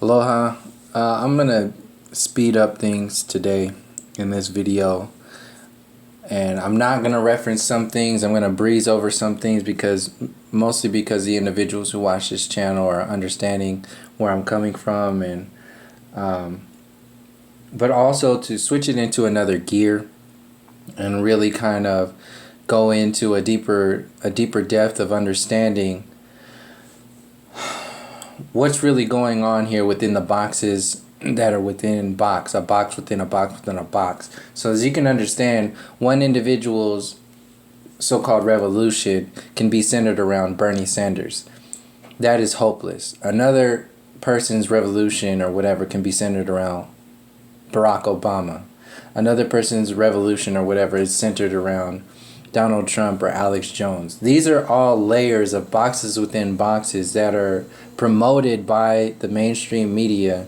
Aloha. I'm gonna speed up things today in this video, and I'm not gonna reference some things. I'm gonna breeze over some things mostly because the individuals who watch this channel are understanding where I'm coming from, and but also to switch it into another gear and really kind of go into a deeper depth of understanding what's really going on here within the boxes that are within a box within a box within a box. So as you can understand, one individual's so-called revolution can be centered around Bernie Sanders. That is hopeless. Another person's revolution or whatever can be centered around Barack Obama. Another person's revolution or whatever is centered around Donald Trump or Alex Jones. These are all layers of boxes within boxes that are promoted by the mainstream media,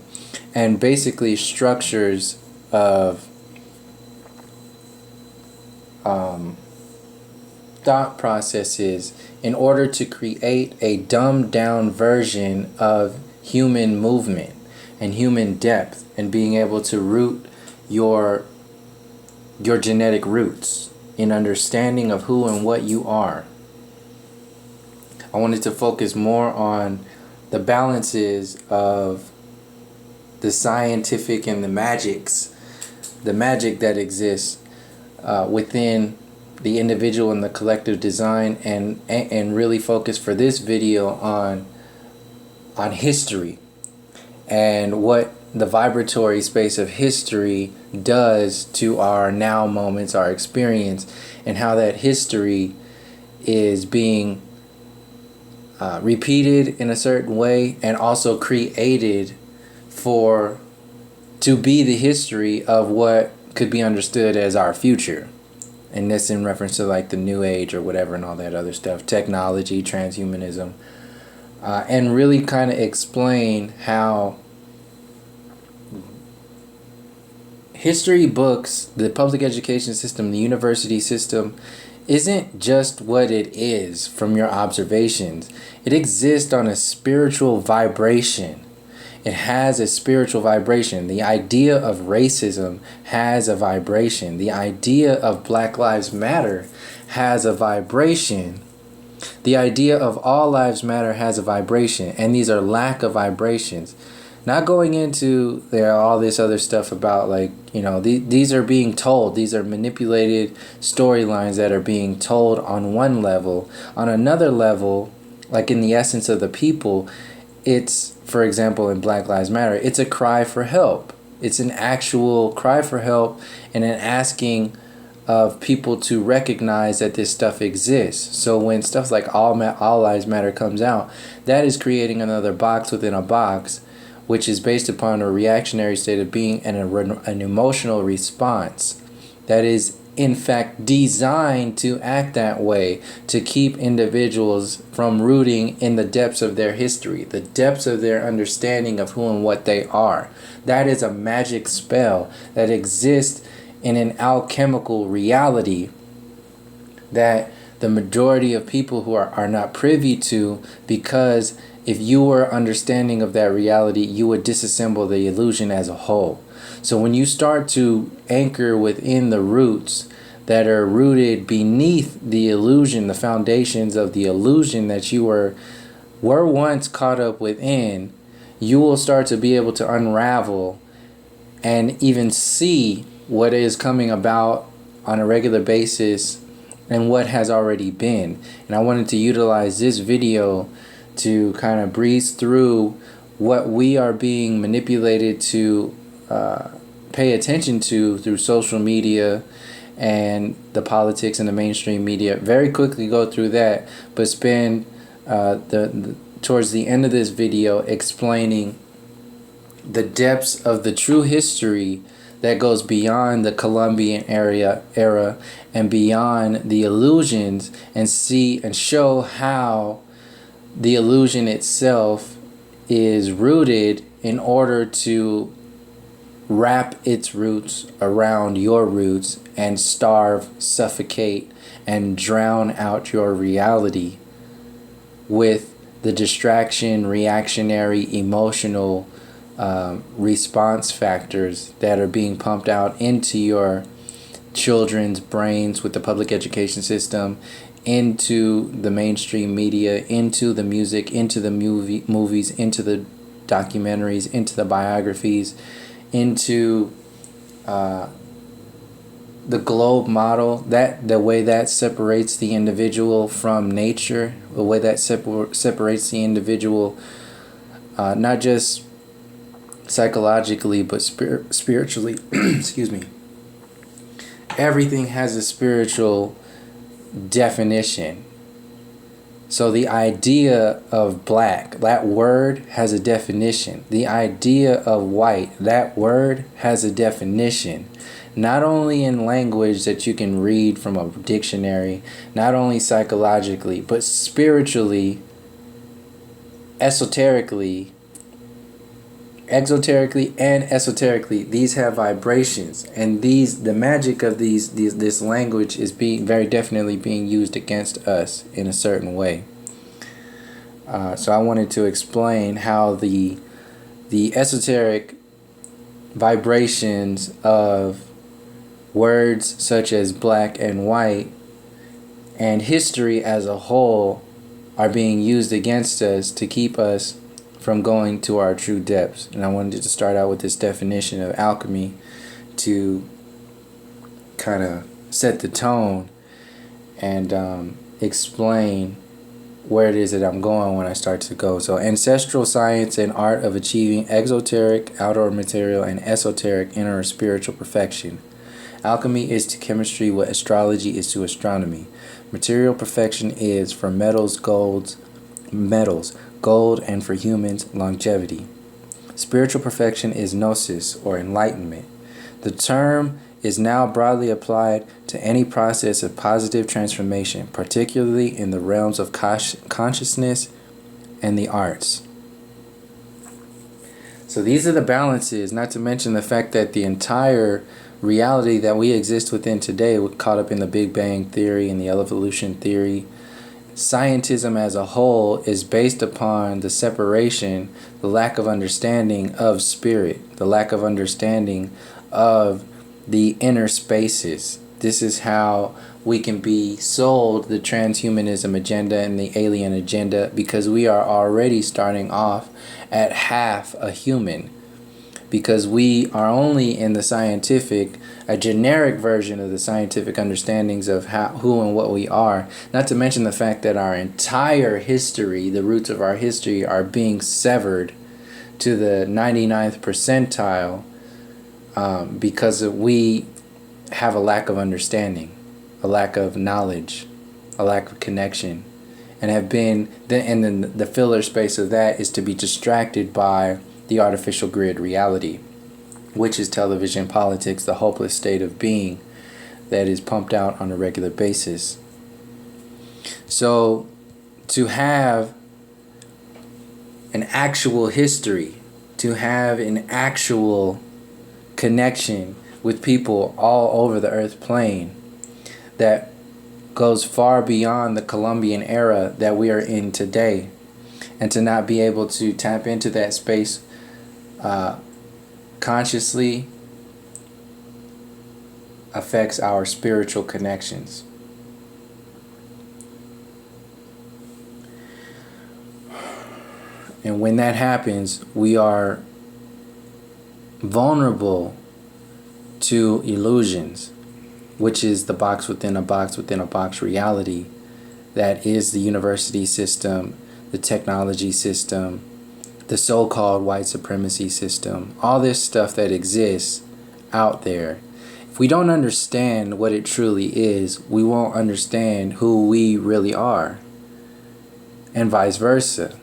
and basically structures of thought processes in order to create a dumbed down version of human movement and human depth, and being able to root your genetic roots in understanding of who and what you are. I wanted to focus more on the balances of the scientific and the magic that exists within the individual and the collective design, and really focus for this video on history and what the vibratory space of history does to our now moments, our experience, and how that history is being repeated in a certain way, and also created to be the history of what could be understood as our future. And this in reference to like the New Age or whatever and all that other stuff, technology, transhumanism, and really kind of explain how history books, the public education system, the university system, isn't just what it is from your observations. It exists on a spiritual vibration. It has a spiritual vibration. The idea of racism has a vibration. The idea of Black Lives Matter has a vibration. The idea of all lives matter has a vibration. And these are lack of vibrations. Not going into all this other stuff about these are being told. These are manipulated storylines that are being told on one level. On another level, like in the essence of the people, it's, for example, in Black Lives Matter, it's a cry for help. It's an actual cry for help and an asking of people to recognize that this stuff exists. So when stuff like All Lives Matter comes out, that is creating another box within a box, which is based upon a reactionary state of being and an emotional response that is in fact designed to act that way, to keep individuals from rooting in the depths of their history, the depths of their understanding of who and what they are. That is a magic spell that exists in an alchemical reality that the majority of people who are not privy to, because if you were understanding of that reality, you would disassemble the illusion as a whole. So when you start to anchor within the roots that are rooted beneath the illusion, the foundations of the illusion that you were once caught up within, you will start to be able to unravel and even see what is coming about on a regular basis and what has already been. And I wanted to utilize this video to kind of breeze through what we are being manipulated to pay attention to through social media and the politics and the mainstream media. Very quickly go through that, but spend towards the end of this video explaining the depths of the true history that goes beyond the Columbian era and beyond the illusions, and see and show how the illusion itself is rooted in order to wrap its roots around your roots and starve, suffocate, and drown out your reality with the distraction, reactionary, emotional response factors that are being pumped out into your children's brains with the public education system, into the mainstream media, into the music, into the movies, into the documentaries, into the biographies, into the globe model, that the way that separates the individual from nature, the way that separates the individual not just psychologically but spiritually. Excuse me. Everything has a spiritual definition. So the idea of black, that word has a definition. The idea of white, that word has a definition. Not only in language that you can read from a dictionary, not only psychologically, but spiritually, exoterically, and esoterically. These have vibrations, and the magic of this language is being very definitely being used against us in a certain way. So I wanted to explain how the esoteric vibrations of words such as black and white and history as a whole are being used against us to keep us from going to our true depths. And I wanted to start out with this definition of alchemy to kind of set the tone and explain where it is that I'm going when I start to go. So ancestral science and art of achieving exoteric outer material and esoteric inner spiritual perfection. Alchemy is to chemistry what astrology is to astronomy. Material perfection is for metals, gold, and for humans, longevity. Spiritual perfection is gnosis, or enlightenment. The term is now broadly applied to any process of positive transformation, particularly in the realms of consciousness and the arts. So these are the balances, not to mention the fact that the entire reality that we exist within today, we're caught up in the Big Bang Theory and the evolution theory. Scientism as a whole is based upon the separation, the lack of understanding of spirit, the lack of understanding of the inner spaces. This is how we can be sold the transhumanism agenda and the alien agenda, because we are already starting off at half a human. Because we are only in the scientific, a generic version of the scientific understandings of who and what we are. Not to mention the fact that our entire history, the roots of our history, are being severed to the 99th percentile because we have a lack of understanding, a lack of knowledge, a lack of connection, and have been. And then the filler space of that is to be distracted by the artificial grid reality, which is television, politics, the hopeless state of being that is pumped out on a regular basis. So to have an actual history, to have an actual connection with people all over the earth plane that goes far beyond the Columbian era that we are in today, and to not be able to tap into that space consciously affects our spiritual connections. And when that happens, we are vulnerable to illusions, which is the box within a box within a box reality that is the university system, the technology system, the so-called white supremacy system, all this stuff that exists out there. If we don't understand what it truly is, we won't understand who we really are, and vice versa.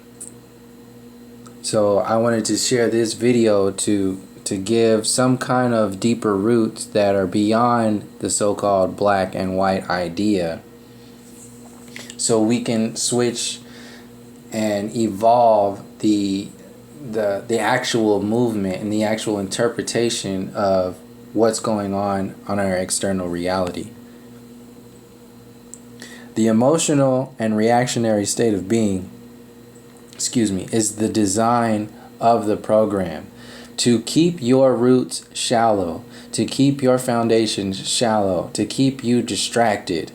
So I wanted to share this video to give some kind of deeper roots that are beyond the so-called black and white idea, so we can switch and evolve the actual movement and the actual interpretation of what's going on our external reality. The emotional and reactionary state of being, is the design of the program. To keep your roots shallow, to keep your foundations shallow, to keep you distracted.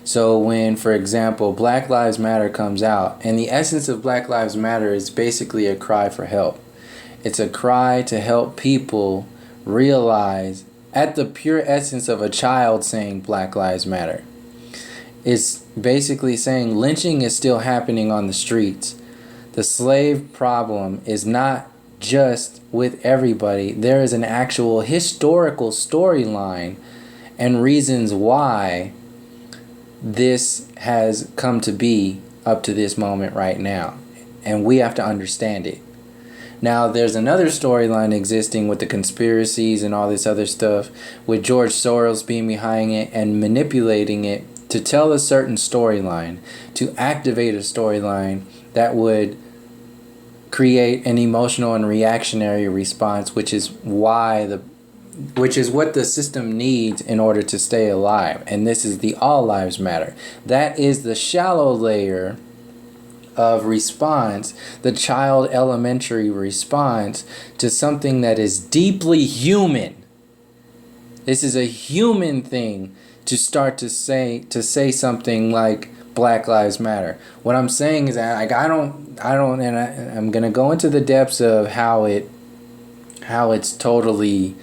So when, for example, Black Lives Matter comes out, and the essence of Black Lives Matter is basically a cry for help. It's a cry to help people realize, at the pure essence of a child saying Black Lives Matter, it's basically saying lynching is still happening on the streets. The slave problem is not just with everybody. There is an actual historical storyline and reasons why this has come to be up to this moment right now. And we have to understand it. Now, there's another storyline existing with the conspiracies and all this other stuff, with George Soros being behind it and manipulating it to tell a certain storyline, to activate a storyline that would create an emotional and reactionary response, which is what the system needs in order to stay alive. And this is the all lives matter. That is the shallow layer of response, the child elementary response to something that is deeply human. This is a human thing to start to say something like Black Lives Matter. What I'm saying is that, like, I'm gonna go into the depths of how it's totally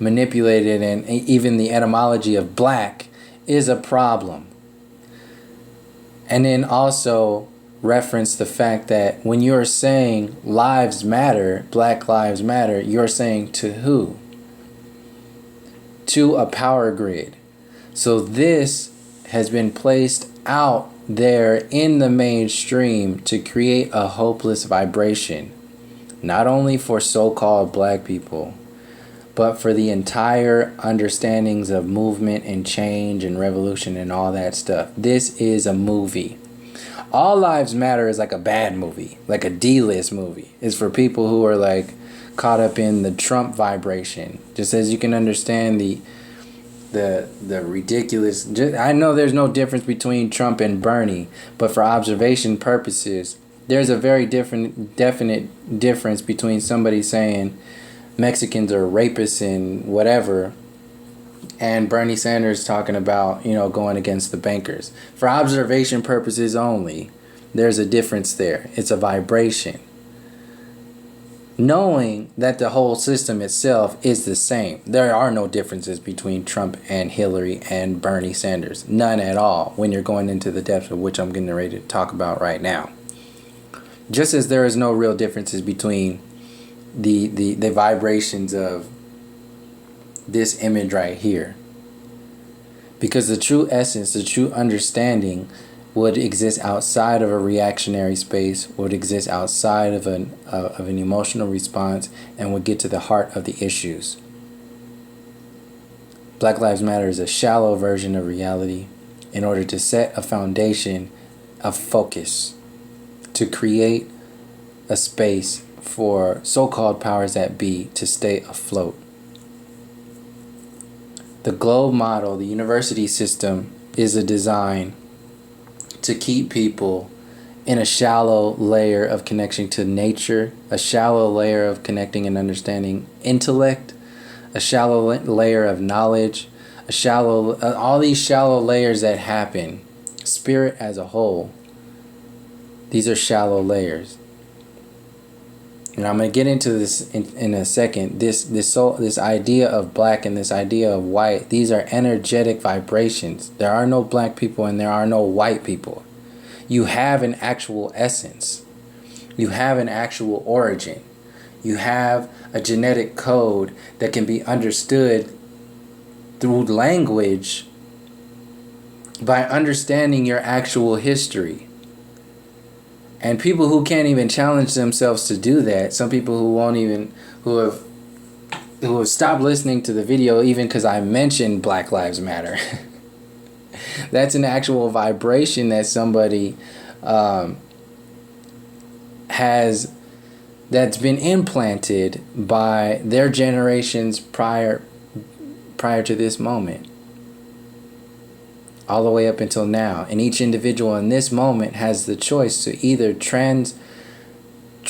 manipulated, and even the etymology of black is a problem. And then also reference the fact that when you're saying lives matter, Black Lives Matter, you're saying to who? To a power grid. So this has been placed out there in the mainstream to create a hopeless vibration, not only for so-called black people, but for the entire understandings of movement and change and revolution and all that stuff. This is a movie. All Lives Matter is like a bad movie, like a D-list movie. It's for people who are like caught up in the Trump vibration. Just as you can understand the ridiculous. I know there's no difference between Trump and Bernie, but for observation purposes, there's a very definite difference between somebody saying Mexicans are rapists and whatever, and Bernie Sanders talking about, going against the bankers. For observation purposes only, there's a difference there. It's a vibration. Knowing that the whole system itself is the same. There are no differences between Trump and Hillary and Bernie Sanders. None at all, when you're going into the depths of which I'm getting ready to talk about right now. Just as there is no real differences between the vibrations of this image right here. Because the true essence, the true understanding would exist outside of a reactionary space, would exist outside of an emotional response, and would get to the heart of the issues. Black Lives Matter is a shallow version of reality in order to set a foundation of focus, to create a space for so-called powers that be to stay afloat. The globe model, the university system, is a design to keep people in a shallow layer of connection to nature, a shallow layer of connecting and understanding intellect, a shallow layer of knowledge, all these shallow layers that happen, spirit as a whole. These are shallow layers. And I'm going to get into this in a second. This idea of black and this idea of white, these are energetic vibrations. There are no black people and there are no white people. You have an actual essence. You have an actual origin. You have a genetic code that can be understood through language by understanding your actual history. And people who can't even challenge themselves to do that, some people who have stopped listening to the video even because I mentioned Black Lives Matter. That's an actual vibration that somebody has, that's been implanted by their generations prior to this moment, all the way up until now. And each individual in this moment has the choice to either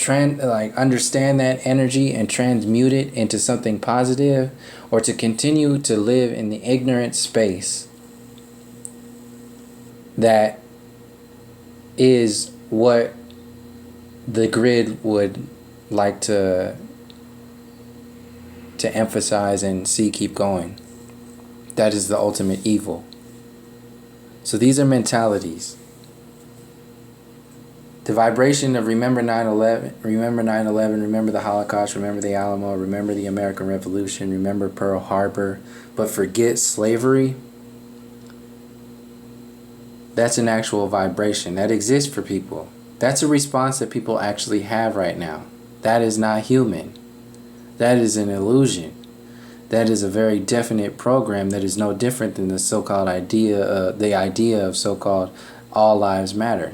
understand that energy and transmute it into something positive, or to continue to live in the ignorant space that is what the grid would like to emphasize and see keep going. That is the ultimate evil. So these are mentalities. The vibration of remember 9/11, remember the Holocaust, remember the Alamo, remember the American Revolution, remember Pearl Harbor, but forget slavery. That's an actual vibration that exists for people. That's a response that people actually have right now. That is not human. That is an illusion. That is a very definite program that is no different than the so-called idea of so-called all lives matter.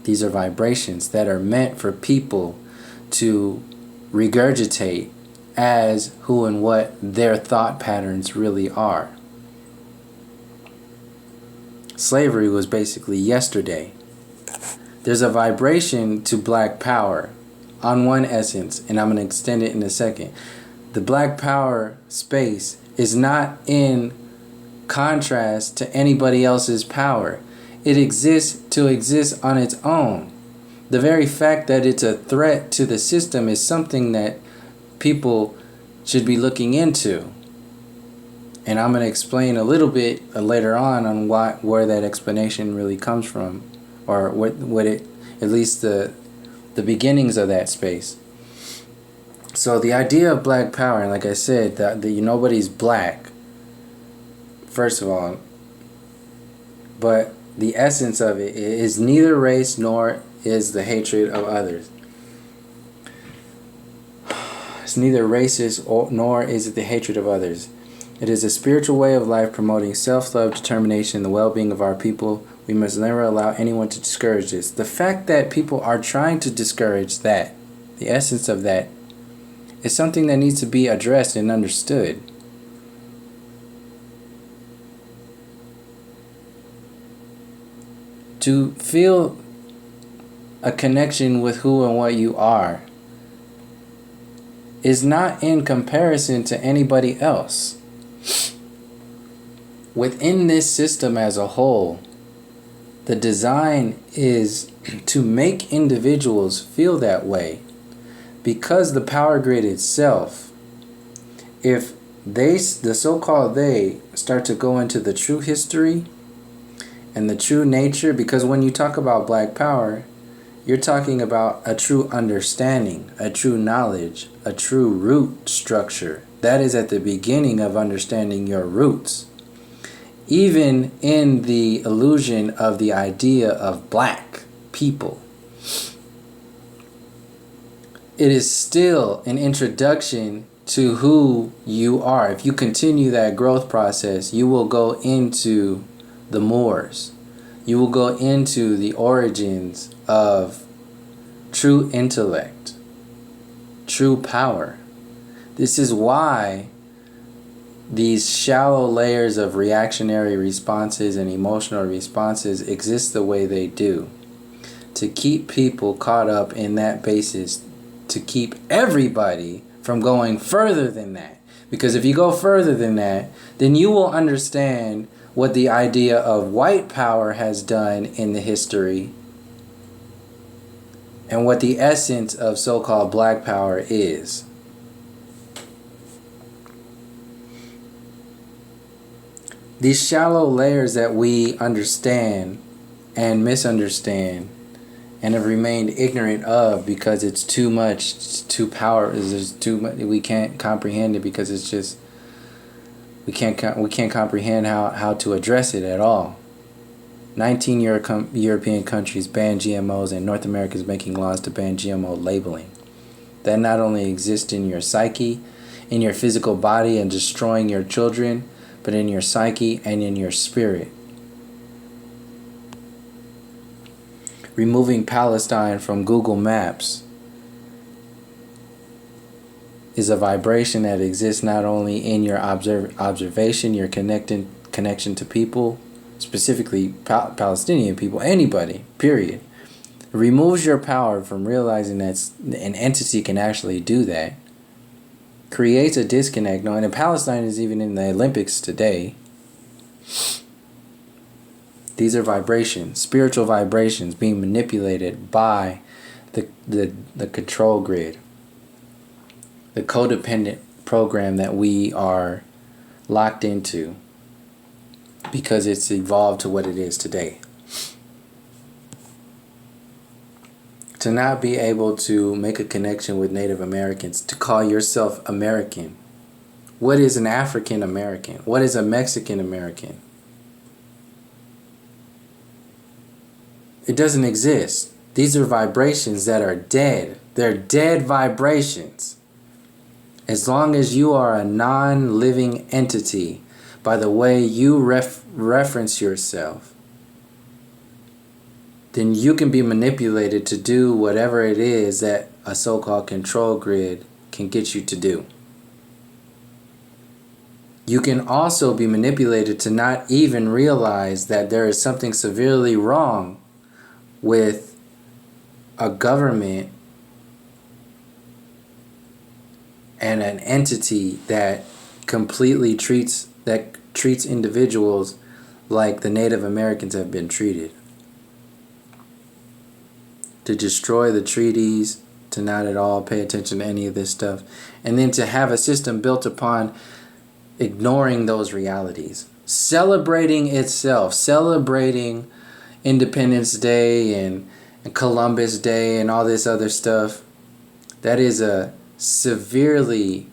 These are vibrations that are meant for people to regurgitate as who and what their thought patterns really are. Slavery was basically yesterday. There's a vibration to black power on one essence, and I'm going to extend it in a second. The black power space is not in contrast to anybody else's power. It exists to exist on its own. The very fact that it's a threat to the system is something that people should be looking into. And I'm going to explain a little bit later on where that explanation really comes from, or what it, at least the beginnings of that space. So the idea of black power, and like I said, that nobody's black, first of all, but the essence of it is neither race nor is the hatred of others. It's neither racist nor is it the hatred of others. It is a spiritual way of life promoting self-love, determination, and the well-being of our people. We must never allow anyone to discourage this. The fact that people are trying to discourage that, the essence of that, is something that needs to be addressed and understood. To feel a connection with who and what you are is not in comparison to anybody else. Within this system as a whole, the design is to make individuals feel that way, because the power grid itself, if the so-called they start to go into the true history and the true nature, because when you talk about black power, you're talking about a true understanding, a true knowledge, a true root structure. That is at the beginning of understanding your roots. Even in the illusion of the idea of black people, it is still an introduction to who you are. If you continue that growth process, you will go into the Moors. You will go into the origins of true intellect, true power. This is why these shallow layers of reactionary responses and emotional responses exist the way they do, to keep people caught up in that basis, to keep everybody from going further than that. Because if you go further than that, then you will understand what the idea of white power has done in the history and what the essence of so-called black power is. These shallow layers that we understand and misunderstand and have remained ignorant of because it's too much, it's too there's too much, we can't comprehend it because it's just, we can't comprehend how to address it at all. 19 European countries ban GMOs, and North America is making laws to ban GMO labeling. That not only exists in your psyche, in your physical body and destroying your children, but in your psyche and in your spirit. Removing Palestine from Google Maps is a vibration that exists not only in your observation, your connection to people, specifically Palestinian people, anybody, period. It removes your power from realizing that an entity can actually do that. Creates a disconnect. No, and Palestine is even in the Olympics today. These are vibrations, spiritual vibrations being manipulated by the control grid, the codependent program that we are locked into because it's evolved to what it is today. To not be able to make a connection with Native Americans, to call yourself American. What is an African American? What is a Mexican American? It doesn't exist. These are vibrations that are dead. They're dead vibrations. As long as you are a non-living entity, by the way you reference yourself, then you can be manipulated to do whatever it is that a so-called control grid can get you to do. You can also be manipulated to not even realize that there is something severely wrong with a government and an entity that completely treats individuals like the Native Americans have been treated. To destroy the treaties, to not at all pay attention to any of this stuff, and then to have a system built upon ignoring those realities, celebrating itself, celebrating Independence Day and Columbus Day and all this other stuff. That is a severely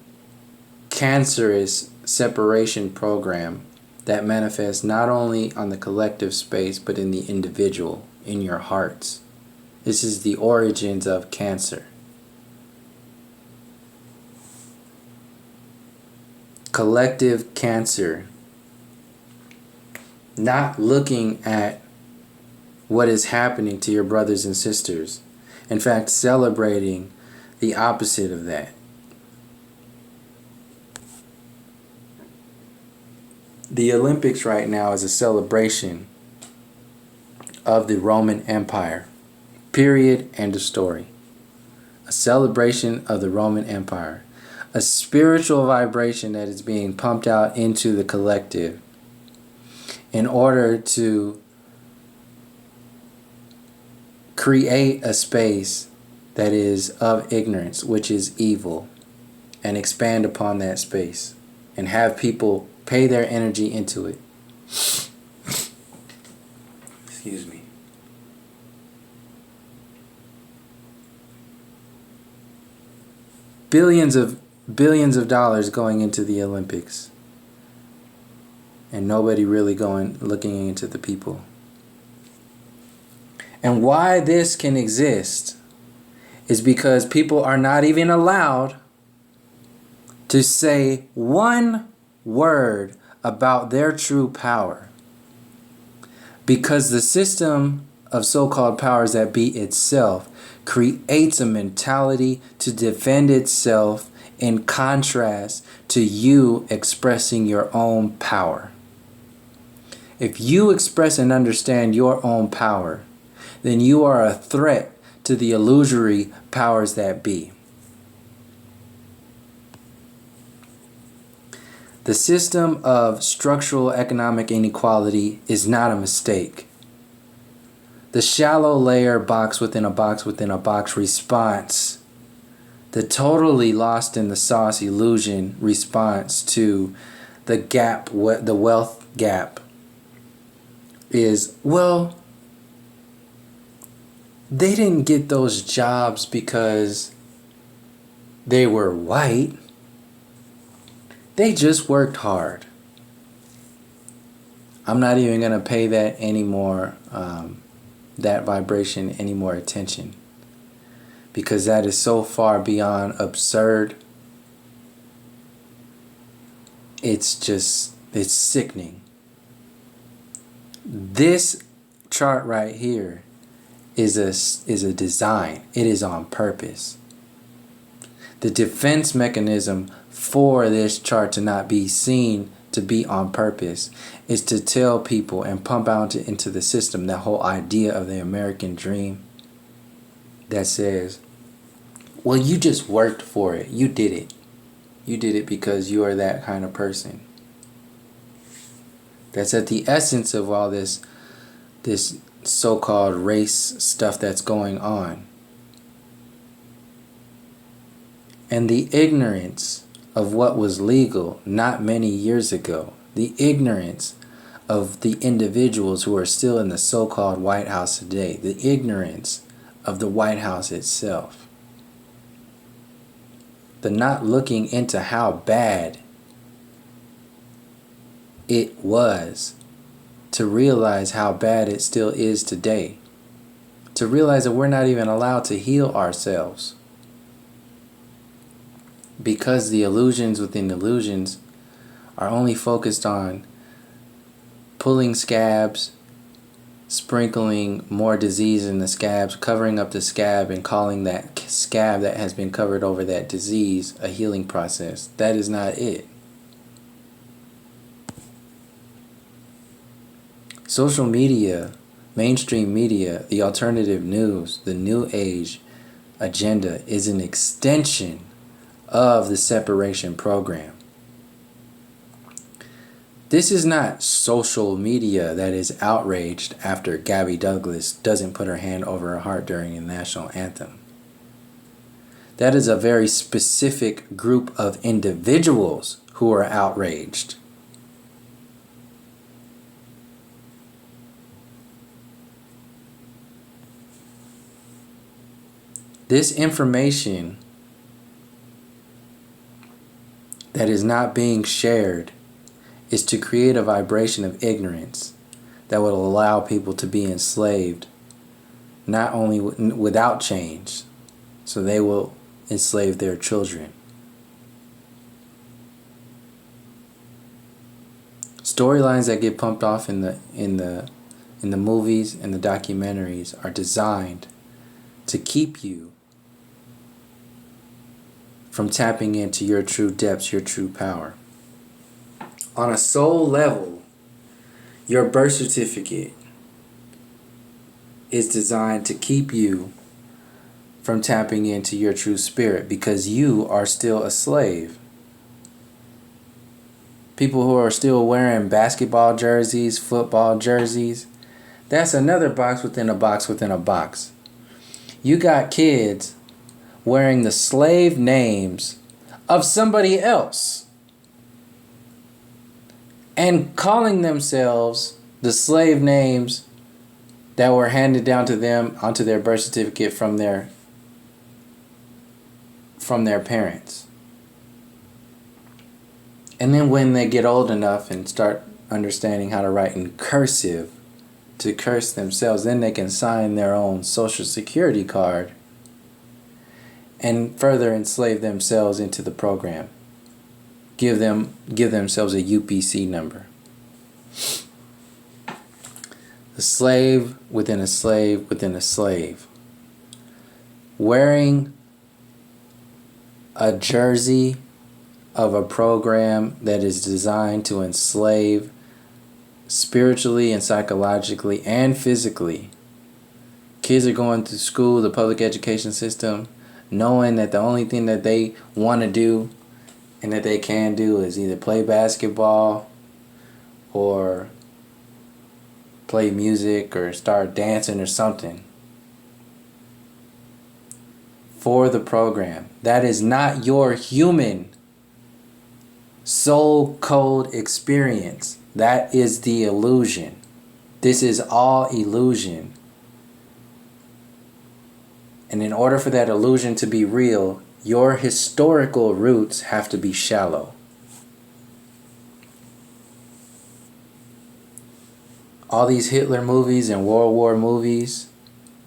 cancerous separation program that manifests not only on the collective space but in the individual, in your hearts. This is the origins of cancer. Collective cancer. Not looking at what is happening to your brothers and sisters. In fact, celebrating the opposite of that. The Olympics right now is a celebration of the Roman Empire. Period. End of story. A celebration of the Roman Empire. A spiritual vibration that is being pumped out into the collective in order to create a space that is of ignorance, which is evil, and expand upon that space and have people pay their energy into it. Excuse me. Billions of dollars going into the Olympics, and nobody really looking into the people. And why this can exist is because people are not even allowed to say one word about their true power, because the system of so-called powers that be itself creates a mentality to defend itself in contrast to you expressing your own power. If you express and understand your own power, then you are a threat to the illusory powers that be. The system of structural economic inequality is not a mistake. The shallow layer box within a box within a box response, the totally lost in the sauce illusion response to the gap, the wealth gap, is, well, they didn't get those jobs because they were white. They just worked hard. I'm not even going to pay that anymore. That vibration any more attention, because that is so far beyond absurd. It's sickening. This chart right here is a design. It is on purpose. The defense mechanism for this chart to not be seen to be on purpose is to tell people and pump out into the system that whole idea of the American dream, that says, well, you just worked for it. You did it. You did it because you are that kind of person. That's at the essence of all this so-called race stuff that's going on. And the ignorance of what was legal not many years ago, the ignorance of the individuals who are still in the so-called White House today, the ignorance of the White House itself, the not looking into how bad it was, to realize how bad it still is today, to realize that we're not even allowed to heal ourselves because the illusions within illusions are only focused on pulling scabs, sprinkling more disease in the scabs, covering up the scab, and calling that scab that has been covered over that disease a healing process. That is not it. Social media, mainstream media, the alternative news, the new age agenda is an extension of the separation program. This is not social media that is outraged after Gabby Douglas doesn't put her hand over her heart during the national anthem. That is a very specific group of individuals who are outraged. This information that is not being shared is to create a vibration of ignorance that will allow people to be enslaved, not only without change, so they will enslave their children. Storylines that get pumped off in the movies and the documentaries are designed to keep you from tapping into your true depths, your true power. On a soul level, your birth certificate is designed to keep you from tapping into your true spirit because you are still a slave. People who are still wearing basketball jerseys, football jerseys, that's another box within a box within a box. You got kids wearing the slave names of somebody else and calling themselves the slave names that were handed down to them onto their birth certificate from their parents. And then when they get old enough and start understanding how to write in cursive to curse themselves, then they can sign their own social security card and further enslave themselves into the program. Give themselves a UPC number. A slave within a slave within a slave. Wearing a jersey of a program that is designed to enslave spiritually and psychologically and physically. Kids are going to school, the public education system, knowing that the only thing that they want to do and that they can do is either play basketball or play music or start dancing or something for the program. That is not your human soul code experience. That is the illusion. This is all illusion. And in order for that illusion to be real, your historical roots have to be shallow. All these Hitler movies and World War movies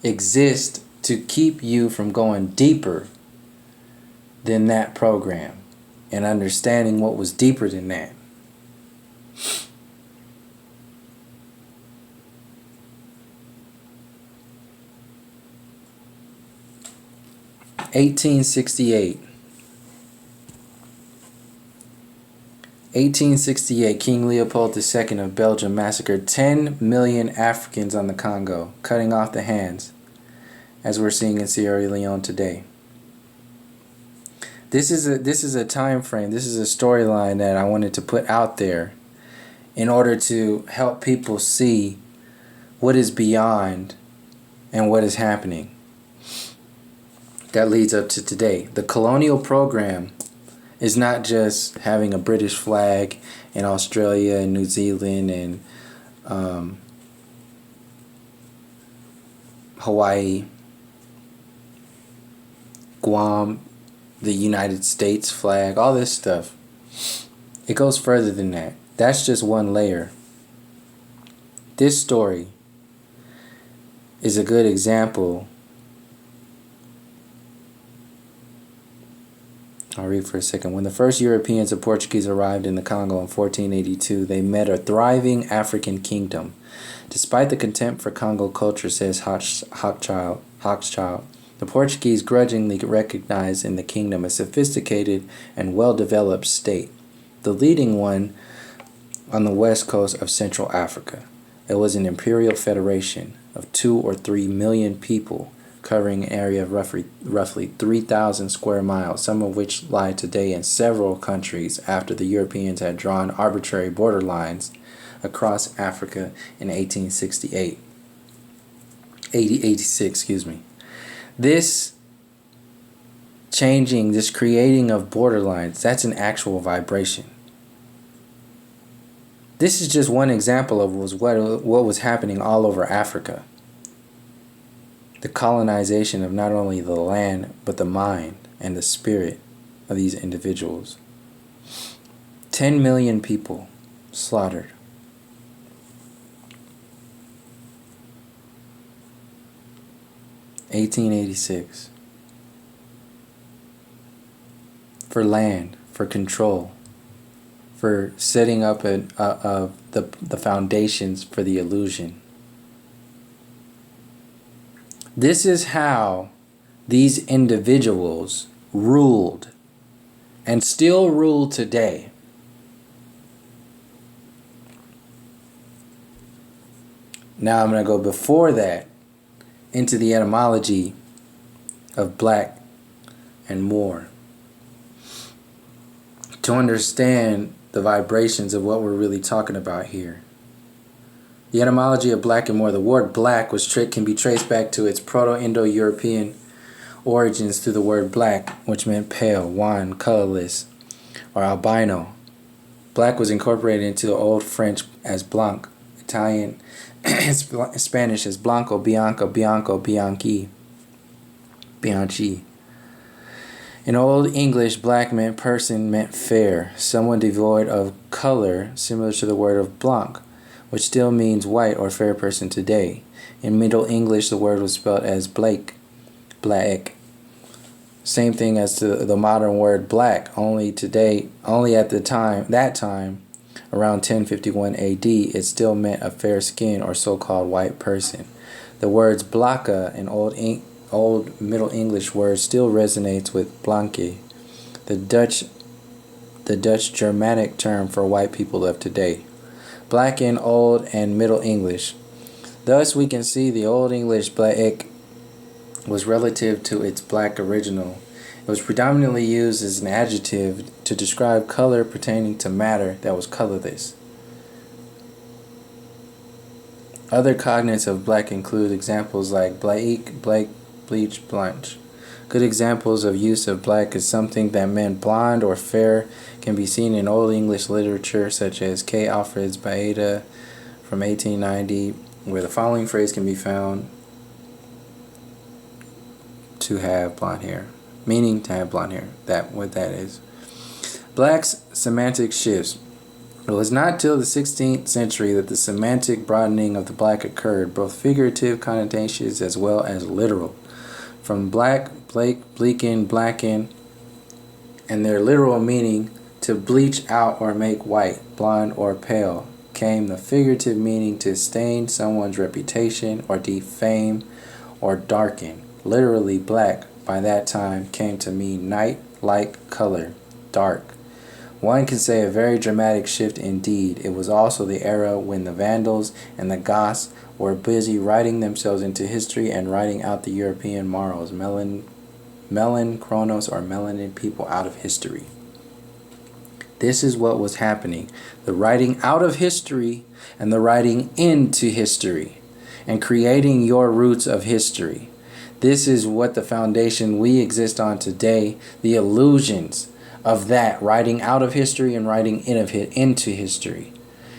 exist to keep you from going deeper than that program and understanding what was deeper than that. (1868), King Leopold II of Belgium massacred 10 million Africans on the Congo, cutting off the hands as we're seeing in Sierra Leone today. This is a time frame, this is a storyline that I wanted to put out there in order to help people see what is beyond and what is happening. That leads up to today. The colonial program is not just having a British flag in Australia and New Zealand and Hawaii, Guam, the United States flag, all this stuff. It goes further than that. That's just one layer. This story is a good example. I'll read for a second. When the first Europeans and Portuguese arrived in the Congo in 1482, they met a thriving African kingdom. Despite the contempt for Congo culture, says Hochschild, the Portuguese grudgingly recognized in the kingdom a sophisticated and well-developed state, the leading one on the west coast of Central Africa. It was an imperial federation of 2 or 3 million people, covering an area of roughly 3,000 square miles, some of which lie today in several countries after the Europeans had drawn arbitrary border lines across Africa in 86. This changing, this creating of borderlines, that's an actual vibration. This is just one example of what was happening all over Africa. The colonization of not only the land, but the mind and the spirit of these individuals. 10 million people slaughtered. (1886) for land, for control, for setting up the foundations for the illusion. This is how these individuals ruled and still rule today. Now I'm going to go before that into the etymology of black and Moor to understand the vibrations of what we're really talking about here. The etymology of black and Moor. The word black can be traced back to its Proto-Indo-European origins through the word black, which meant pale, wan, colorless, or albino. Black was incorporated into Old French as blanc, Italian, Spanish as blanco, bianco, bianchi. In Old English, black meant person, meant fair, someone devoid of color, similar to the word of blanc, which still means white or fair person today. In Middle English, the word was spelled as black. Same thing as the modern word black, only at that time, around 1051 AD, it still meant a fair skin or so-called white person. The words blacka in Old Middle English word still resonates with blanke, the Dutch Germanic term for white people of today. Black in Old and Middle English. Thus we can see the Old English black was relative to its black original. It was predominantly used as an adjective to describe color pertaining to matter that was colorless. Other cognates of black include examples like blaik, bleach, blanche. Good examples of use of black as something that meant blonde or fair can be seen in Old English literature such as K. Alfred's Baeda from 1890, where the following phrase can be found: to have blonde hair, meaning to have blonde hair. What that is. Black's semantic shifts. It was not till the 16th century that the semantic broadening of the black occurred, both figurative connotations as well as literal. From black, blake, bleaken, blacken, and their literal meaning to bleach out or make white, blonde or pale, came the figurative meaning to stain someone's reputation or defame or darken. Literally, black by that time came to mean night-like color, dark. One can say a very dramatic shift indeed. It was also the era when the Vandals and the Goths were busy writing themselves into history and writing out the European Maros, Chronos, or Melanin people out of history. This is what was happening. The writing out of history and the writing into history and creating your roots of history. This is what the foundation we exist on today, the illusions of that, writing out of history and writing into history.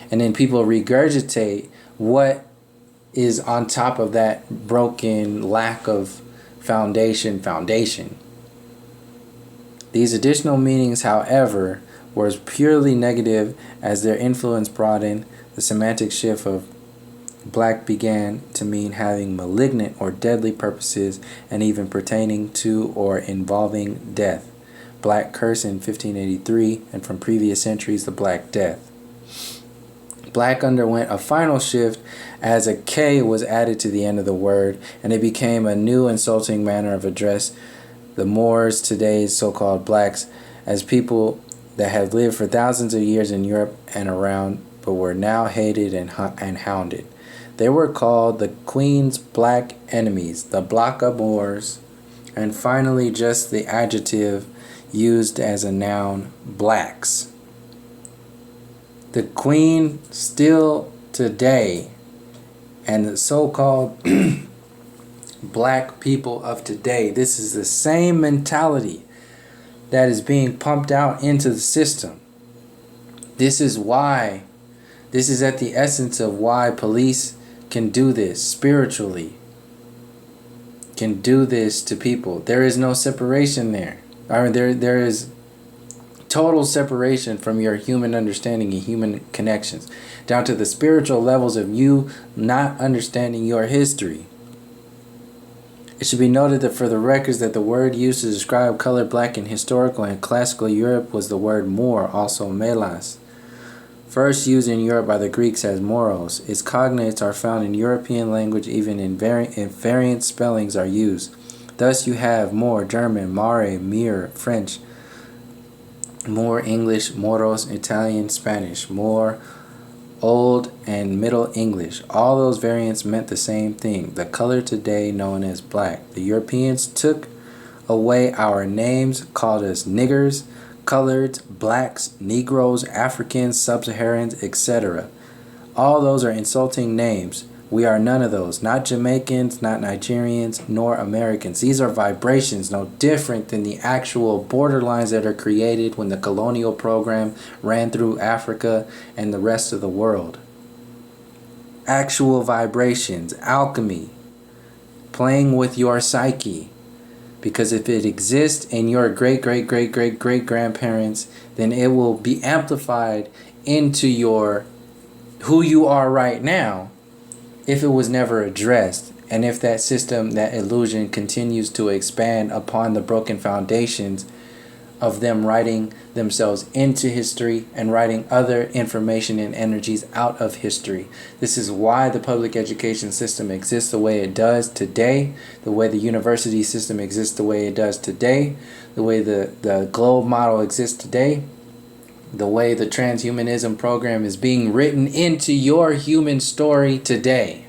And then people regurgitate what is on top of that broken lack of foundation. These additional meanings, however, were purely negative as their influence broadened. The semantic shift of black began to mean having malignant or deadly purposes and even pertaining to or involving death. Black curse in 1583, and from previous centuries, the Black Death. Black underwent a final shift as a K was added to the end of the word, and it became a new insulting manner of address the Moors, today's so-called blacks, as people that had lived for thousands of years in Europe and around, but were now hated and hounded. They were called the Queen's black enemies, the Blanca Moors, and finally just the adjective used as a noun, blacks. The Queen still today, and the so-called black people of today, this is the same mentality that is being pumped out into the system. This is at the essence of why police can do this spiritually, can do this to people. There is no separation there. There is total separation from your human understanding and human connections, down to the spiritual levels of you not understanding your history. It should be noted that for the records that the word used to describe color black in historical and classical Europe was the word Moor, also melas. First used in Europe by the Greeks as moros, its cognates are found in European language even in variant spellings are used. Thus you have Moor, German, mare, mir, French, Moor, English, moros, Italian, Spanish, Moor, Old and Middle English. All those variants meant the same thing, the color today known as black. The Europeans took away our names, called us niggers, coloreds, blacks, Negroes, Africans, Sub-Saharans, etc. All those are insulting names. We are none of those, not Jamaicans, not Nigerians, nor Americans. These are vibrations, no different than the actual borderlines that are created when the colonial program ran through Africa and the rest of the world. Actual vibrations, alchemy, playing with your psyche. Because if it exists in your great-great-great-great-great-grandparents, then it will be amplified into your who you are right now, if it was never addressed, and if that system, that illusion continues to expand upon the broken foundations of them writing themselves into history and writing other information and energies out of history. This is why the public education system exists the way it does today, the way the university system exists the way it does today, the way the globe model exists today, the way the transhumanism program is being written into your human story today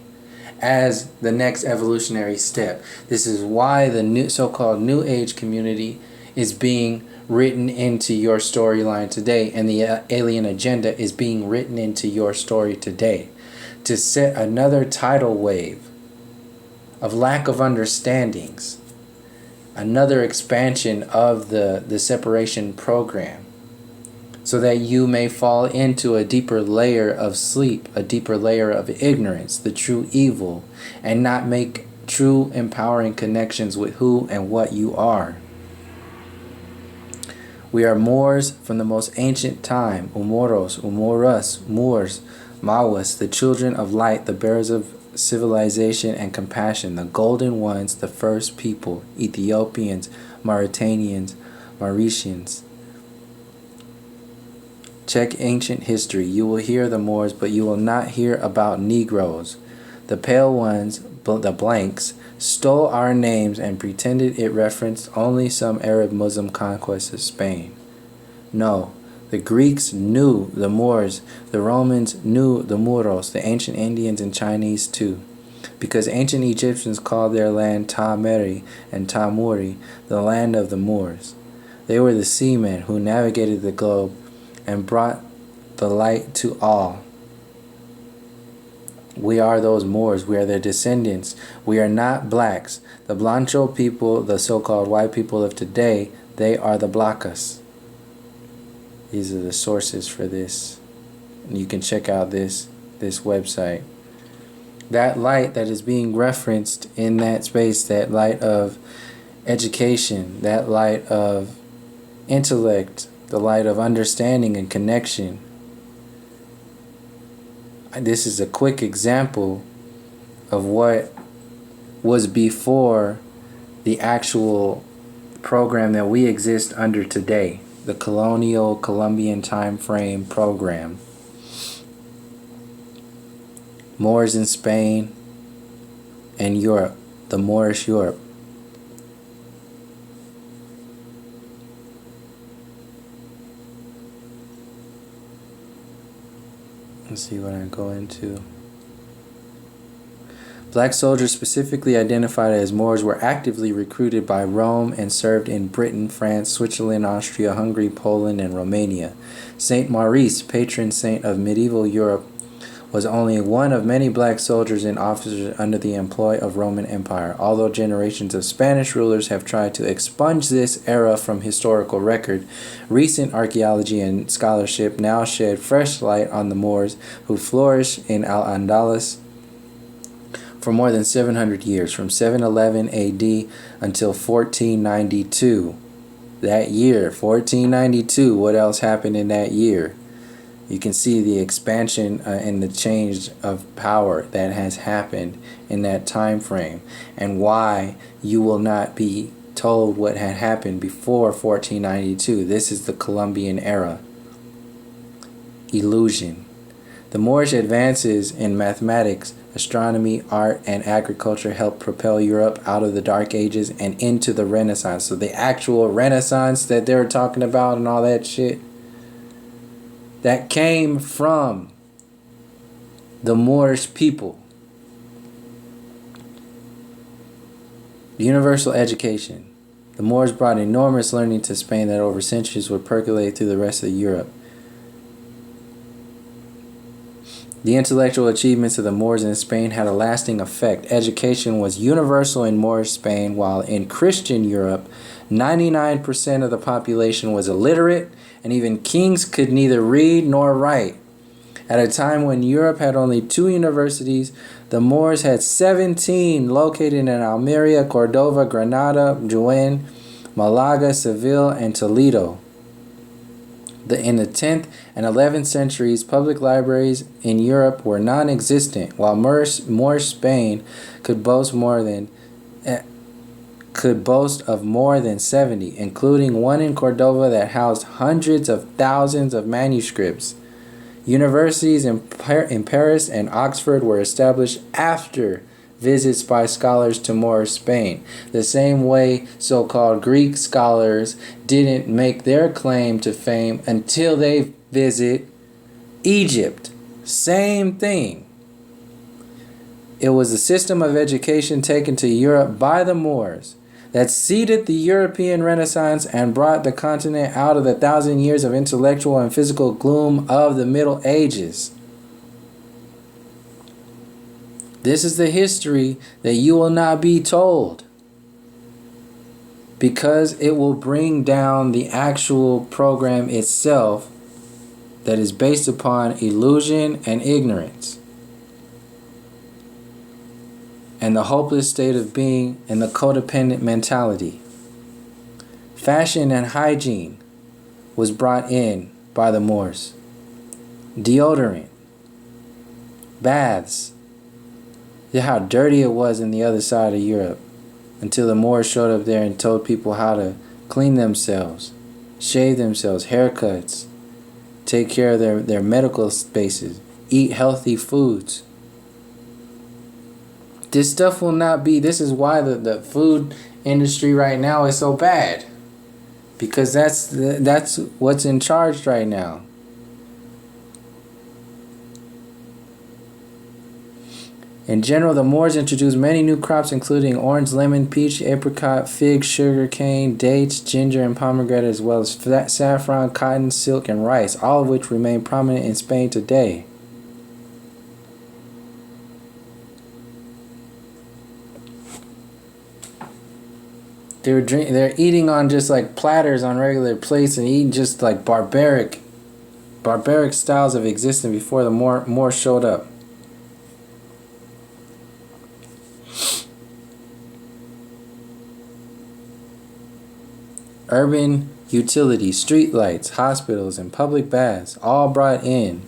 as the next evolutionary step. This is why the new so-called New Age community is being written into your storyline today, and the alien agenda is being written into your story today to set another tidal wave of lack of understandings, another expansion of the separation program, so that you may fall into a deeper layer of sleep, a deeper layer of ignorance, the true evil, and not make true empowering connections with who and what you are. We are Moors from the most ancient time, Umoros, Umoras, Moors, Mawas, the children of light, the bearers of civilization and compassion, the golden ones, the first people, Ethiopians, Mauritanians, Mauritians. Check ancient history. You will hear the Moors, but you will not hear about Negroes. The pale ones, the blanks, stole our names and pretended it referenced only some Arab Muslim conquest of Spain. No, The Greeks knew the Moors. The Romans knew the Muros, the ancient Indians and Chinese too. Because ancient Egyptians called their land Ta-Meri and Ta-Muri, the land of the Moors. They were the seamen who navigated the globe and brought the light to all. We are those Moors. We are their descendants. We are not blacks. The Blanco people, the so-called white people of today, they are the Blacas. These are the sources for this. You can check out this website. That light that is being referenced in that space, that light of education, that light of intellect, the light of understanding and connection. This is a quick example of what was before the actual program that we exist under today, the colonial Colombian time frame program. Moors in Spain and Europe, the Moorish Europe. Let's see what I go into. Black soldiers specifically identified as Moors were actively recruited by Rome and served in Britain, France, Switzerland, Austria, Hungary, Poland, and Romania. Saint Maurice, patron saint of medieval Europe, was only one of many black soldiers and officers under the employ of Roman Empire. Although generations of Spanish rulers have tried to expunge this era from historical record, recent archaeology and scholarship now shed fresh light on the Moors who flourished in Al-Andalus for more than 700 years, from 711 AD until 1492. That year, 1492, what else happened in that year? You can see the expansion and the change of power that has happened in that time frame, and why you will not be told what had happened before 1492. This is the Columbian era. Illusion. The Moorish advances in mathematics, astronomy, art, and agriculture helped propel Europe out of the Dark Ages and into the Renaissance. So the actual Renaissance that they're talking about and all that shit, that came from the Moorish people. Universal education. The Moors brought enormous learning to Spain that over centuries would percolate through the rest of Europe. The intellectual achievements of the Moors in Spain had a lasting effect. Education was universal in Moorish Spain, while in Christian Europe, 99% of the population was illiterate, and even kings could neither read nor write. At a time when Europe had only 2 universities, the Moors had 17 located in Almeria, Cordova, Granada, Jaén, Malaga, Seville, and Toledo. In the 10th and 11th centuries, public libraries in Europe were non-existent, while Moorish Spain could boast of more than 70, including one in Cordova that housed hundreds of thousands of manuscripts. Universities in Paris and Oxford were established after visits by scholars to Moorish Spain, the same way so-called Greek scholars didn't make their claim to fame until they visit Egypt. Same thing. It was a system of education taken to Europe by the Moors that seeded the European Renaissance and brought the continent out of the 1,000 years of intellectual and physical gloom of the Middle Ages. This is the history that you will not be told, because it will bring down the actual program itself that is based upon illusion and ignorance, and the hopeless state of being and the codependent mentality. Fashion and hygiene was brought in by the Moors. Deodorant, baths. Yeah, how dirty it was in the other side of Europe, until the Moors showed up there and told people how to clean themselves, shave themselves, haircuts, take care of their medical spaces, eat healthy foods. This stuff will not be, this is why the food industry right now is so bad. because that's what's in charge right now. In general, the Moors introduced many new crops including orange, lemon, peach, apricot, fig, sugar cane, dates, ginger, and pomegranate, as well as saffron, cotton, silk, and rice, all of which remain prominent in Spain today. They're eating on just like platters on regular plates and eating just like barbaric styles of existence before the Moors showed up. Urban utilities, street lights, hospitals, and public baths all brought in.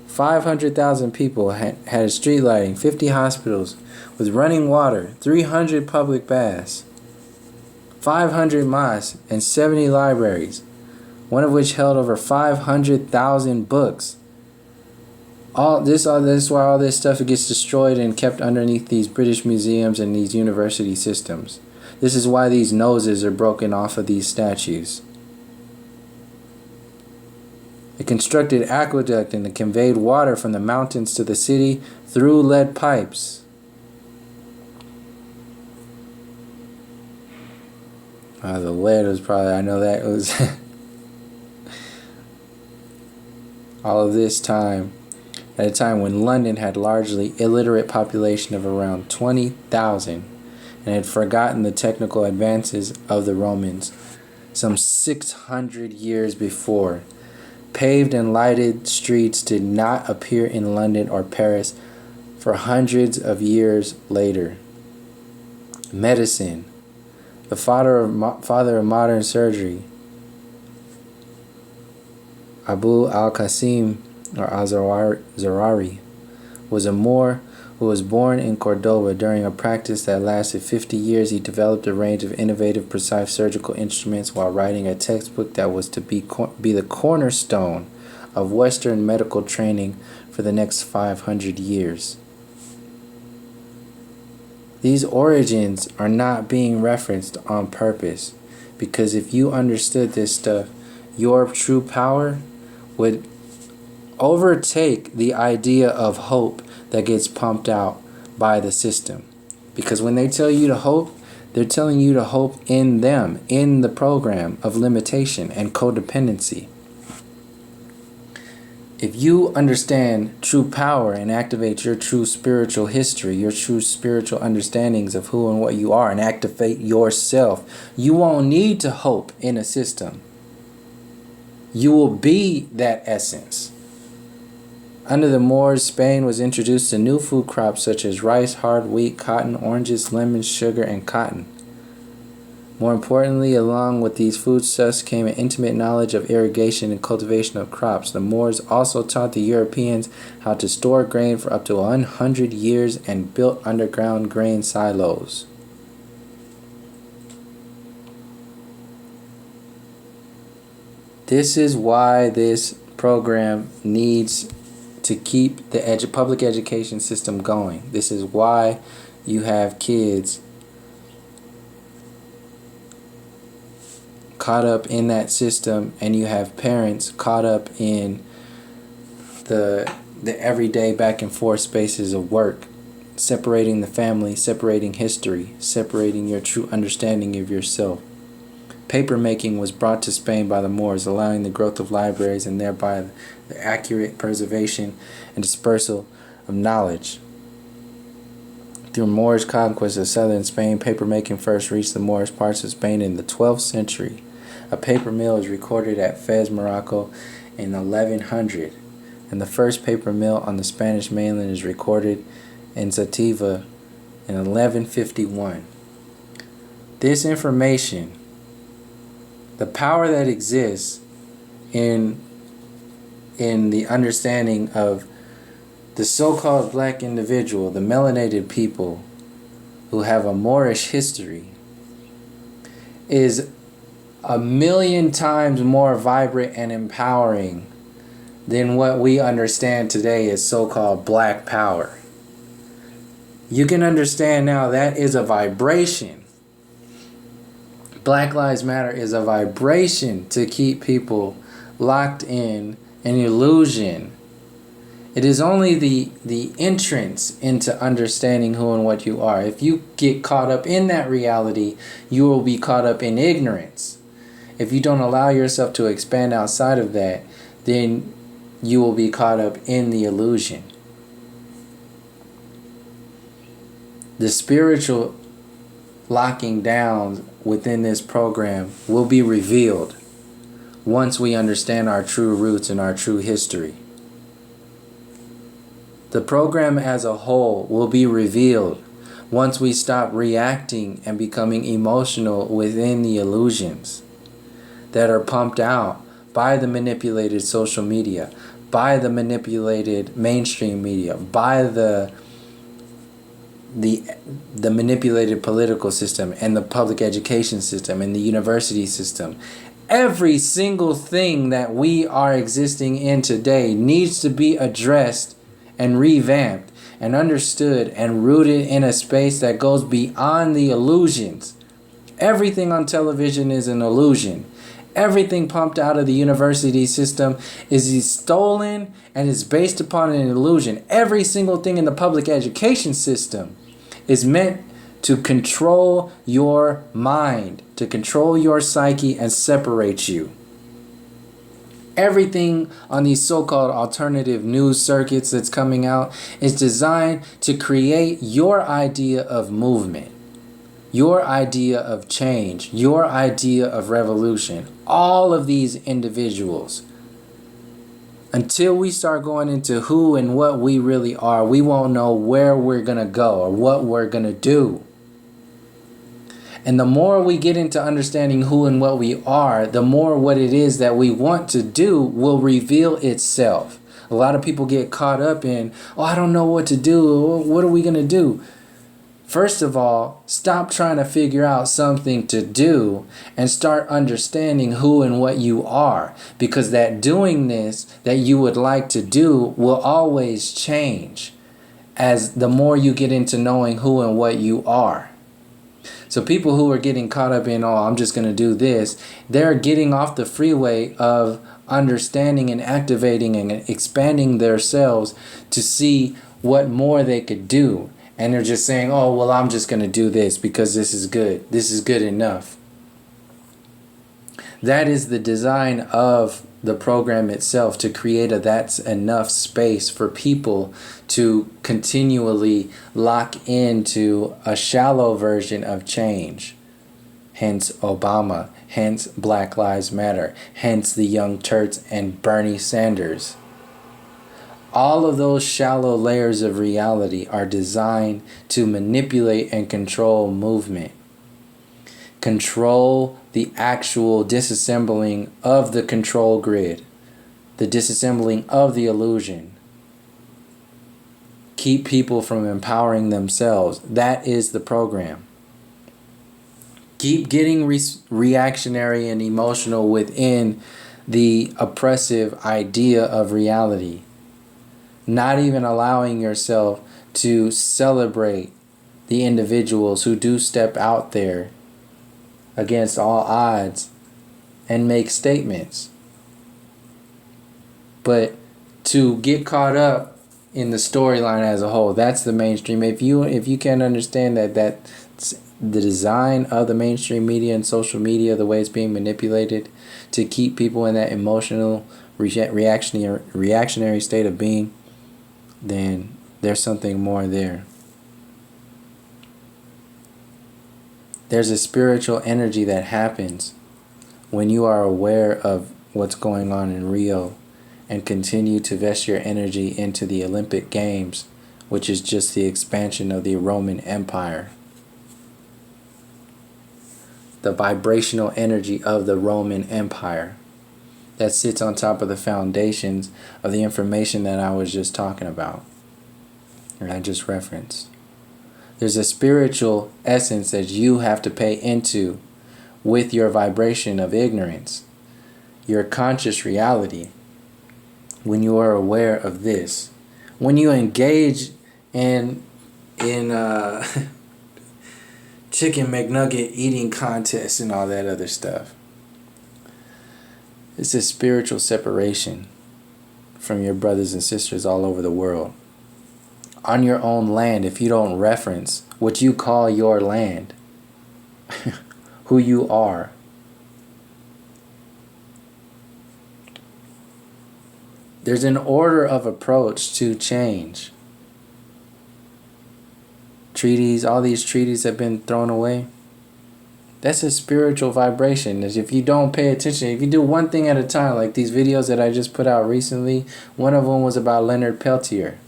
500,000 people had street lighting, 50 hospitals with running water, 300 public baths, 500 mosques, and 70 libraries, one of which held over 500,000 books. This is why all this stuff gets destroyed and kept underneath these British museums and these university systems. This is why these noses are broken off of these statues. It constructed aqueduct and it conveyed water from the mountains to the city through lead pipes. The lead was probably, I know that was all of this time at a time when London had largely illiterate population of around 20,000 and had forgotten the technical advances of the Romans some 600 years before. Paved and lighted streets did not appear in London or Paris for hundreds of years later. Medicine, the father of modern surgery, Abu al-Qasim or al-Zarari, was a Moor who was born in Cordoba. During a practice that lasted 50 years, he developed a range of innovative, precise surgical instruments while writing a textbook that was to be the cornerstone of Western medical training for the next 500 years. These origins are not being referenced on purpose, because if you understood this stuff, your true power would overtake the idea of hope that gets pumped out by the system. Because when they tell you to hope, they're telling you to hope in them, in the program of limitation and codependency. If you understand true power and activate your true spiritual history, your true spiritual understandings of who and what you are, and activate yourself, you won't need to hope in a system. You will be that essence. Under the Moors, Spain was introduced to new food crops such as rice, hard wheat, cotton, oranges, lemons, sugar, and cotton. More importantly, along with these foodstuffs came an intimate knowledge of irrigation and cultivation of crops. The Moors also taught the Europeans how to store grain for up to 100 years and built underground grain silos. This is why this program needs to keep the public education system going. This is why you have kids caught up in that system, and you have parents caught up in the everyday back and forth spaces of work, separating the family, separating history, separating your true understanding of yourself. Paper making was brought to Spain by the Moors, allowing the growth of libraries and thereby the accurate preservation and dispersal of knowledge. Through Moorish conquest of southern Spain, paper making first reached the Moorish parts of Spain in the 12th century. A paper mill is recorded at Fez, Morocco in 1100, and the first paper mill on the Spanish mainland is recorded in Sativa in 1151. This information, the power that exists in the understanding of the so-called black individual, the melanated people who have a Moorish history, is 1,000,000 times more vibrant and empowering than what we understand today as so-called black power. You can understand now that is a vibration Black Lives Matter is a vibration to keep people locked in an illusion. It is only the entrance into understanding who and what you are. If you get caught up in that reality, you will be caught up in ignorance. If you don't allow yourself to expand outside of that, then you will be caught up in the illusion. The spiritual locking down within this program will be revealed once we understand our true roots and our true history. The program as a whole will be revealed once we stop reacting and becoming emotional within the illusions that are pumped out by the manipulated social media, by the manipulated mainstream media, by the manipulated political system and the public education system and the university system. Every single thing that we are existing in today needs to be addressed and revamped and understood and rooted in a space that goes beyond the illusions. Everything on television is an illusion. Everything pumped out of the university system is stolen and is based upon an illusion. Every single thing in the public education system is meant to control your mind, to control your psyche and separate you. Everything on these so-called alternative news circuits that's coming out is designed to create your idea of movement, your idea of change, your idea of revolution. All of these individuals. Until we start going into who and what we really are, we won't know where we're going to go or what we're going to do. And the more we get into understanding who and what we are, the more what it is that we want to do will reveal itself. A lot of people get caught up in, oh, I don't know what to do. What are we going to do? First of all, stop trying to figure out something to do and start understanding who and what you are. Because that doing this that you would like to do will always change as the more you get into knowing who and what you are. So people who are getting caught up in, oh, I'm just going to do this, they're getting off the freeway of understanding and activating and expanding themselves to see what more they could do. And they're just saying, oh, well, I'm just going to do this because this is good. This is good enough. That is the design of the program itself, to create a that's enough space for people to continually lock into a shallow version of change. Hence Obama, hence Black Lives Matter, hence the Young Turks and Bernie Sanders. All of those shallow layers of reality are designed to manipulate and control movement. Control the actual disassembling of the control grid. The disassembling of the illusion. Keep people from empowering themselves. That is the program. Keep getting reactionary and emotional within the oppressive idea of reality. Not even allowing yourself to celebrate the individuals who do step out there against all odds and make statements. But to get caught up in the storyline as a whole, that's the mainstream. If you can't understand that that's the design of the mainstream media and social media, the way it's being manipulated to keep people in that emotional reactionary state of being, then there's something more there. There's a spiritual energy that happens when you are aware of what's going on in Rio and continue to vest your energy into the Olympic Games, which is just the expansion of the Roman Empire. The vibrational energy of the Roman Empire that sits on top of the foundations of the information that I was just talking about, or I just referenced. There's a spiritual essence that you have to pay into with your vibration of ignorance, your conscious reality. When you are aware of this, when you engage in chicken McNugget eating contests and all that other stuff. It's a spiritual separation from your brothers and sisters all over the world. On your own land, if you don't reference what you call your land, who you are. There's an order of approach to change. Treaties, all these treaties have been thrown away. That's a spiritual vibration. If you don't pay attention, if you do one thing at a time, like these videos that I just put out recently, one of them was about Leonard Peltier,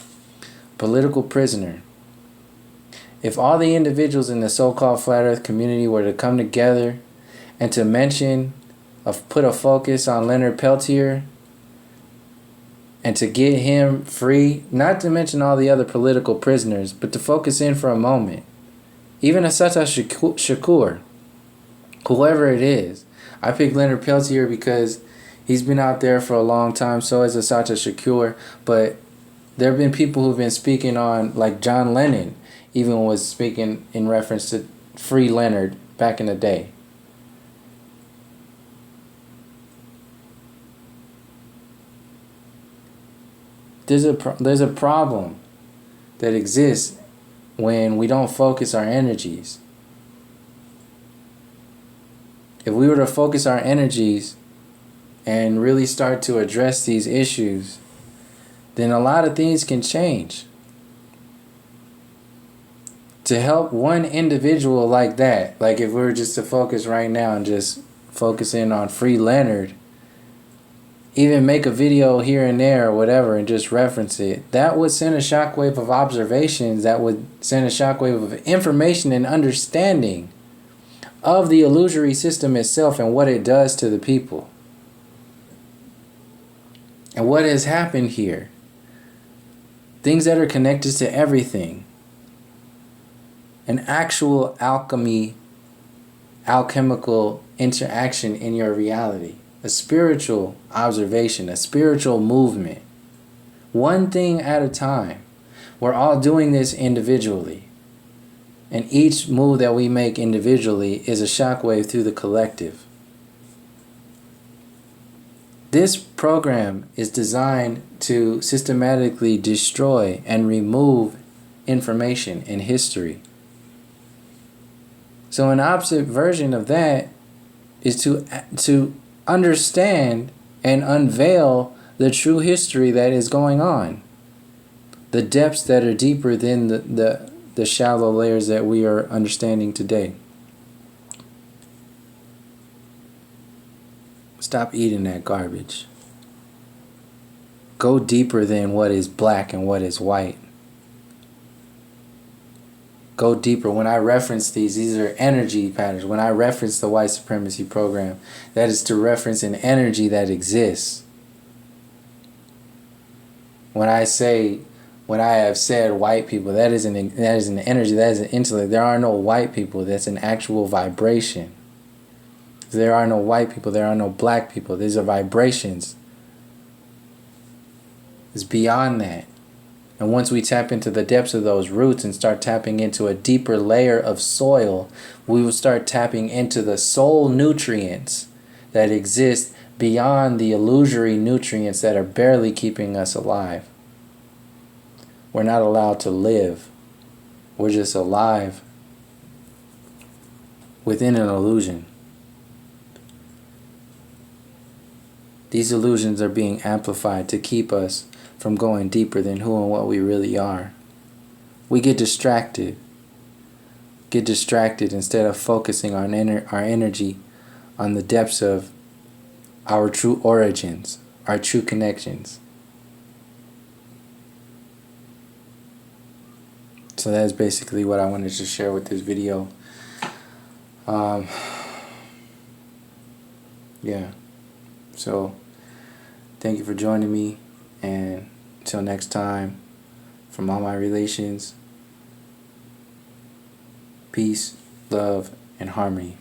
political prisoner. If all the individuals in the so-called flat earth community were to come together and to put a focus on Leonard Peltier and to get him free, not to mention all the other political prisoners, but to focus in for a moment. Even Assata Shakur, whoever it is. I picked Leonard Peltier because he's been out there for a long time, so has Assata Shakur, but there have been people who've been speaking on, like John Lennon even was speaking in reference to free Leonard back in the day. There's a problem that exists when we don't focus our energies. If we were to focus our energies and really start to address these issues, then a lot of things can change. To help one individual like that, like if we were just to focus right now and just focus in on free Leonard, even make a video here and there or whatever and just reference it, that would send a shockwave of observations, that would send a shockwave of information and understanding of the illusory system itself and what it does to the people. And what has happened here. Things that are connected to everything. An actual alchemical interaction in your reality. A spiritual observation, a spiritual movement. One thing at a time. We're all doing this individually. And each move that we make individually is a shockwave through the collective. This program is designed to systematically destroy and remove information in history. So an opposite version of that is to understand and unveil the true history that is going on. The depths that are deeper than the shallow layers that we are understanding today. Stop eating that garbage. Go deeper than what is black and what is white. Go deeper. When I reference these are energy patterns. When I reference the white supremacy program, that is to reference an energy that exists. When I have said white people, that is an energy, that is an intellect. There are no white people. That's an actual vibration. There are no white people. There are no black people. These are vibrations. It's beyond that. And once we tap into the depths of those roots and start tapping into a deeper layer of soil, we will start tapping into the soul nutrients that exist beyond the illusory nutrients that are barely keeping us alive. We're not allowed to live. We're just alive within an illusion. These illusions are being amplified to keep us from going deeper than who and what we really are. We get distracted. Instead of focusing our energy on the depths of our true origins, our true connections. So that's basically what I wanted to share with this video. Yeah. So thank you for joining me. And until next time, from all my relations, peace, love, and harmony.